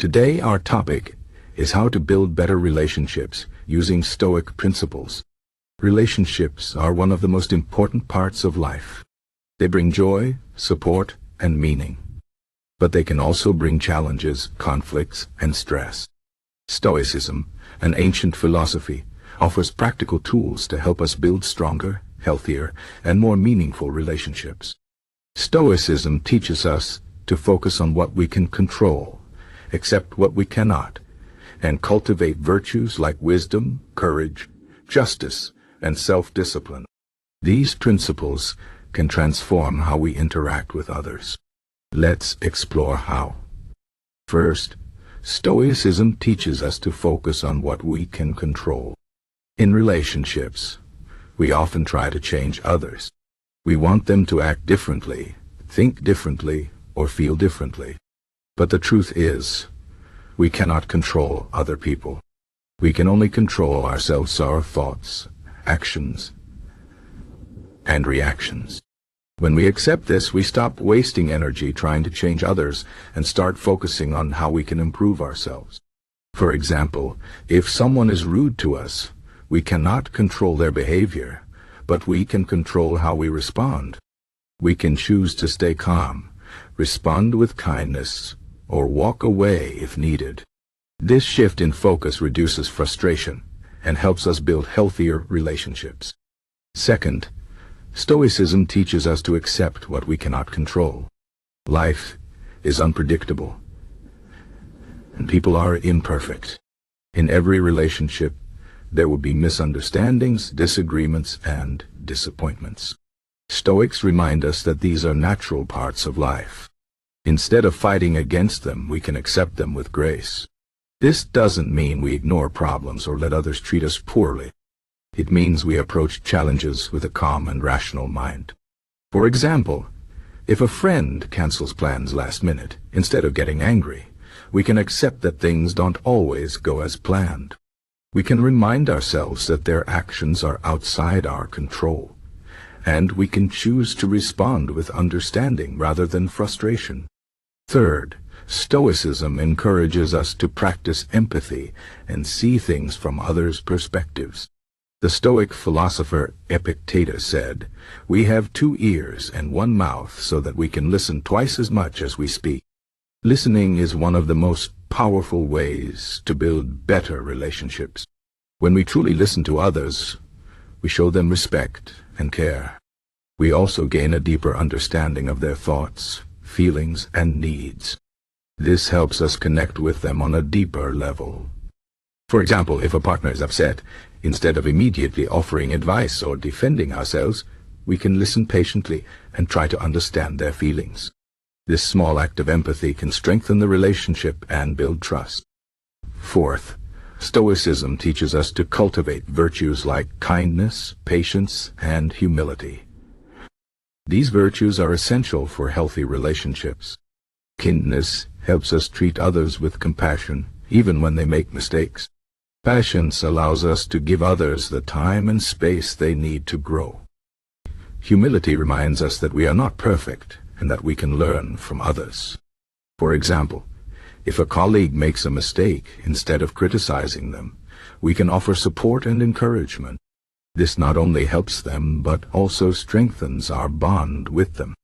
Today our topic is how to build better relationships using Stoic principles. Relationships are one of the most important parts of life. They bring joy, support, and meaning. But they can also bring challenges, conflicts, and stress. Stoicism, an ancient philosophy, offers practical tools to help us build stronger, healthier, and more meaningful relationships. Stoicism teaches us to focus on what we can control, accept what we cannot, and cultivate virtues like wisdom, courage, justice, and self-discipline. These principles can transform how we interact with others. Let's explore how. First, Stoicism teaches us to focus on what we can control. In relationships, we often try to change others. We want them to act differently, think differently, or feel differently. But the truth is, we cannot control other people. We can only control ourselves, our thoughts, actions, and reactions. When we accept this, we stop wasting energy trying to change others and start focusing on how we can improve ourselves. For example, if someone is rude to us, we cannot control their behavior, but we can control how we respond. We can choose to stay calm, respond with kindness, or walk away if needed. This shift in focus reduces frustration and helps us build healthier relationships. Second, Stoicism teaches us to accept what we cannot control. Life is unpredictable, and people are imperfect. In every relationship, there will be misunderstandings, disagreements, and disappointments. Stoics remind us that these are natural parts of life. Instead of fighting against them, we can accept them with grace. This doesn't mean we ignore problems or let others treat us poorly. It means we approach challenges with a calm and rational mind. For example, if a friend cancels plans last minute, instead of getting angry, we can accept that things don't always go as planned. We can remind ourselves that their actions are outside our control, and we can choose to respond with understanding rather than frustration. Third, Stoicism encourages us to practice empathy and see things from others' perspectives. The Stoic philosopher Epictetus said, "We have 2 ears and 1 mouth so that we can listen twice as much as we speak." Listening is one of the most powerful ways to build better relationships. When we truly listen to others, we show them respect and care. We also gain a deeper understanding of their thoughts, feelings, and needs. This helps us connect with them on a deeper level. For example, if a partner is upset, instead of immediately offering advice or defending ourselves, we can listen patiently and try to understand their feelings. This small act of empathy can strengthen the relationship and build trust. Fourth, Stoicism teaches us to cultivate virtues like kindness, patience, and humility. These virtues are essential for healthy relationships. Kindness helps us treat others with compassion, even when they make mistakes. Patience allows us to give others the time and space they need to grow. Humility reminds us that we are not perfect and that we can learn from others. For example, if a colleague makes a mistake, instead of criticizing them, we can offer support and encouragement. This not only helps them, but also strengthens our bond with them.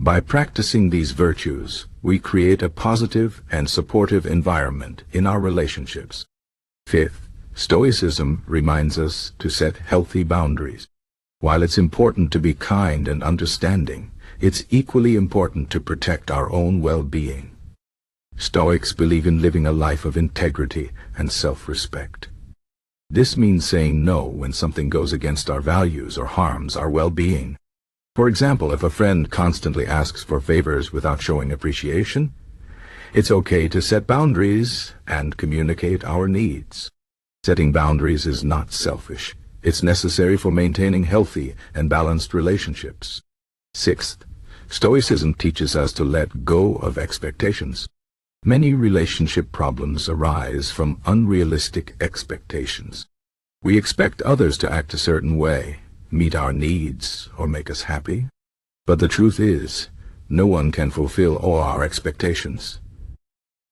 By practicing these virtues, we create a positive and supportive environment in our relationships. Fifth, Stoicism reminds us to set healthy boundaries. While it's important to be kind and understanding, it's equally important to protect our own well-being. Stoics believe in living a life of integrity and self-respect. This means saying no when something goes against our values or harms our well-being. For example, if a friend constantly asks for favors without showing appreciation, it's okay to set boundaries and communicate our needs. Setting boundaries is not selfish. It's necessary for maintaining healthy and balanced relationships. Sixth, Stoicism teaches us to let go of expectations. Many relationship problems arise from unrealistic expectations. We expect others to act a certain way, meet our needs, or make us happy. But the truth is, no one can fulfill all our expectations.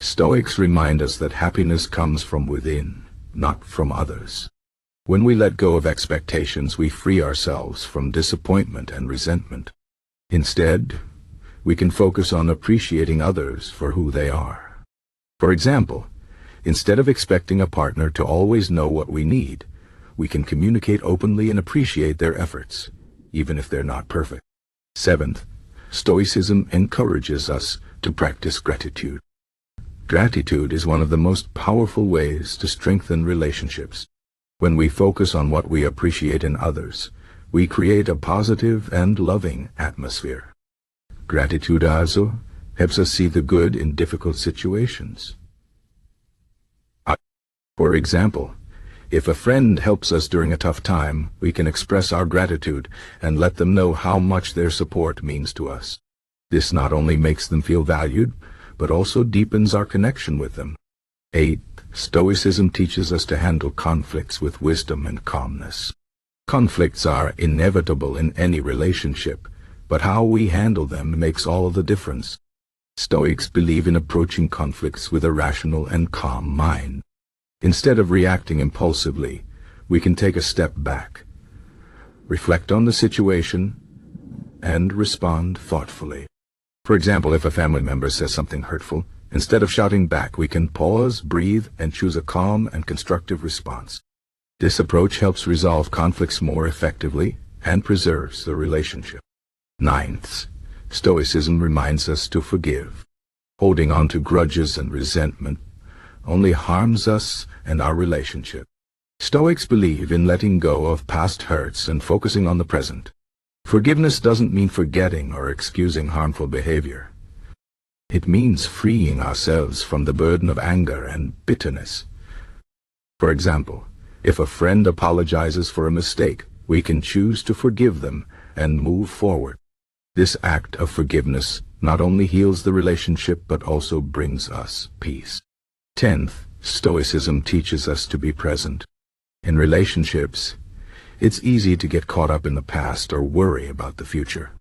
Stoics remind us that happiness comes from within, not from others. When we let go of expectations, we free ourselves from disappointment and resentment. Instead, we can focus on appreciating others for who they are. For example, instead of expecting a partner to always know what we need, we can communicate openly and appreciate their efforts, even if they're not perfect. Seventh, Stoicism encourages us to practice gratitude. Gratitude is one of the most powerful ways to strengthen relationships. When we focus on what we appreciate in others, we create a positive and loving atmosphere. Gratitude also helps us see the good in difficult situations. For example, if a friend helps us during a tough time, we can express our gratitude and let them know how much their support means to us. This not only makes them feel valued, but also deepens our connection with them. 8. Stoicism teaches us to handle conflicts with wisdom and calmness. Conflicts are inevitable in any relationship, but how we handle them makes all the difference. Stoics believe in approaching conflicts with a rational and calm mind. Instead of reacting impulsively, we can take a step back, reflect on the situation, and respond thoughtfully. For example, if a family member says something hurtful, instead of shouting back, we can pause, breathe, and choose a calm and constructive response. This approach helps resolve conflicts more effectively and preserves the relationship. 9th, Stoicism reminds us to forgive. Holding on to grudges and resentment only harms us and our relationship. Stoics believe in letting go of past hurts and focusing on the present. Forgiveness doesn't mean forgetting or excusing harmful behavior. It means freeing ourselves from the burden of anger and bitterness. For example, if a friend apologizes for a mistake, we can choose to forgive them and move forward. This act of forgiveness not only heals the relationship but also brings us peace. 10th, Stoicism teaches us to be present. In relationships, it's easy to get caught up in the past or worry about the future.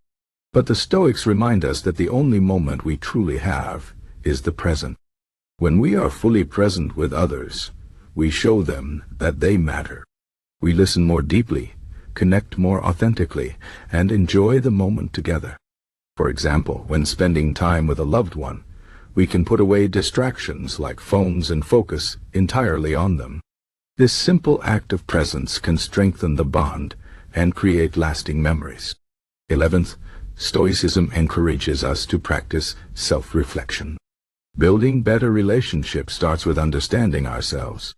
But the Stoics remind us that the only moment we truly have is the present. When we are fully present with others, we show them that they matter. We listen more deeply, connect more authentically, and enjoy the moment together. For example, when spending time with a loved one, we can put away distractions like phones and focus entirely on them. This simple act of presence can strengthen the bond and create lasting memories. 11th, Stoicism encourages us to practice self-reflection. Building better relationships starts with understanding ourselves.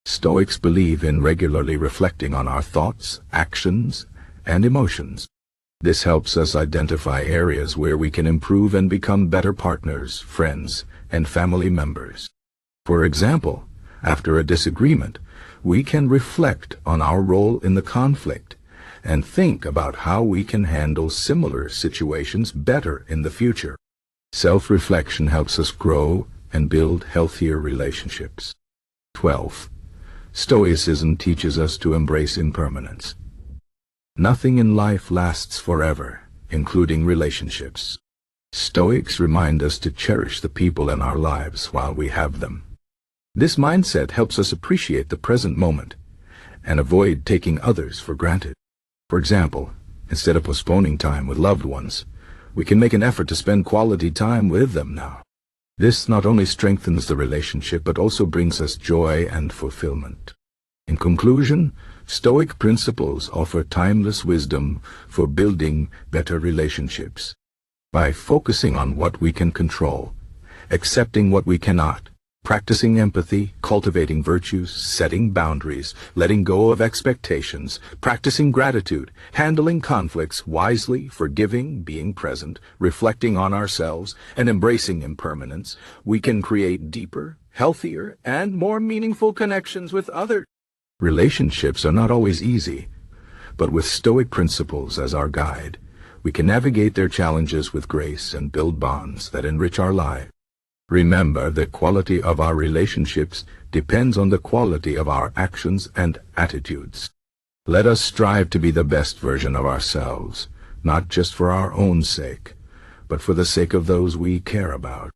Stoics believe in regularly reflecting on our thoughts, actions, and emotions. This helps us identify areas where we can improve and become better partners, friends, and family members. For example, after a disagreement, we can reflect on our role in the conflict and think about how we can handle similar situations better in the future. Self-reflection helps us grow and build healthier relationships. 12. Stoicism teaches us to embrace impermanence. Nothing in life lasts forever, including relationships. Stoics remind us to cherish the people in our lives while we have them. This mindset helps us appreciate the present moment and avoid taking others for granted. For example, instead of postponing time with loved ones, we can make an effort to spend quality time with them now. This not only strengthens the relationship but also brings us joy and fulfillment. In conclusion, Stoic principles offer timeless wisdom for building better relationships. By focusing on what we can control, accepting what we cannot, practicing empathy, cultivating virtues, setting boundaries, letting go of expectations, practicing gratitude, handling conflicts wisely, forgiving, being present, reflecting on ourselves, and embracing impermanence, we can create deeper, healthier, and more meaningful connections with others. Relationships are not always easy, but with Stoic principles as our guide, we can navigate their challenges with grace and build bonds that enrich our lives. Remember, the quality of our relationships depends on the quality of our actions and attitudes. Let us strive to be the best version of ourselves, not just for our own sake, but for the sake of those we care about.